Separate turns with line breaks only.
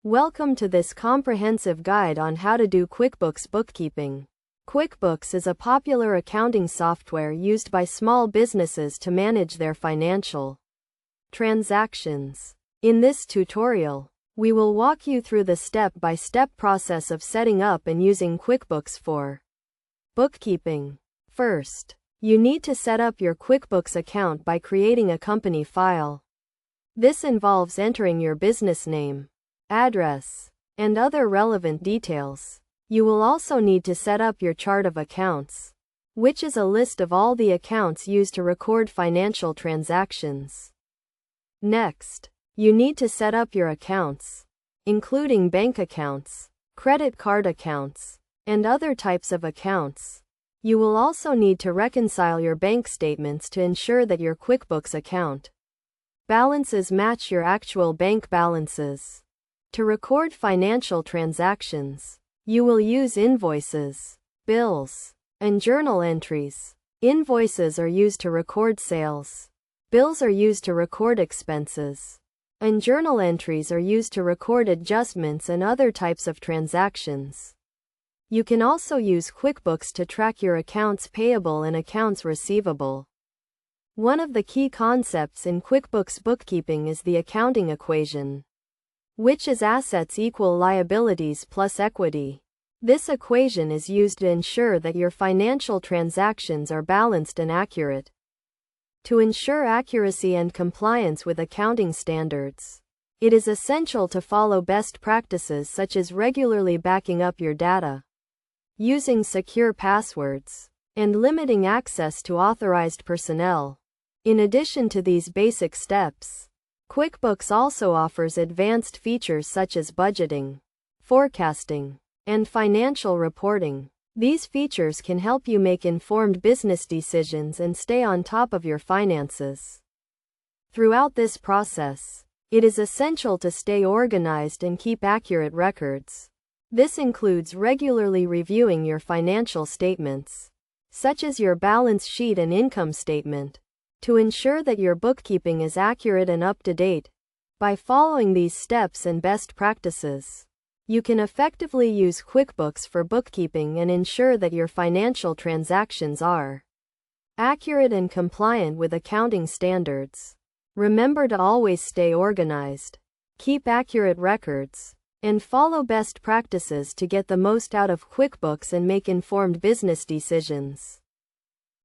Welcome to this comprehensive guide on how to do QuickBooks bookkeeping. QuickBooks is a popular accounting software used by small businesses to manage their financial transactions. In this tutorial, we will walk you through the step-by-step process of setting up and using QuickBooks for bookkeeping. First, you need to set up your QuickBooks account by creating a company file. This involves entering your business name, address, and other relevant details. You will also need to set up your chart of accounts, which is a list of all the accounts used to record financial transactions. Next, you need to set up your accounts, including bank accounts, credit card accounts, and other types of accounts. You will also need to reconcile your bank statements to ensure that your QuickBooks account balances match your actual bank balances. To record financial transactions, you will use invoices, bills, and journal entries. Invoices are used to record sales. Bills are used to record expenses. And journal entries are used to record adjustments and other types of transactions. You can also use QuickBooks to track your accounts payable and accounts receivable. One of the key concepts in QuickBooks bookkeeping is the accounting equation, which is assets equal liabilities plus equity. This equation is used to ensure that your financial transactions are balanced and accurate. To ensure accuracy and compliance with accounting standards, it is essential to follow best practices such as regularly backing up your data, using secure passwords, and limiting access to authorized personnel. In addition to these basic steps, QuickBooks also offers advanced features such as budgeting, forecasting, and financial reporting. These features can help you make informed business decisions and stay on top of your finances. Throughout this process, it is essential to stay organized and keep accurate records. This includes regularly reviewing your financial statements, such as your balance sheet and income statement, to ensure that your bookkeeping is accurate and up to date. By following these steps and best practices, you can effectively use QuickBooks for bookkeeping and ensure that your financial transactions are accurate and compliant with accounting standards. Remember to always stay organized, keep accurate records, and follow best practices to get the most out of QuickBooks and make informed business decisions.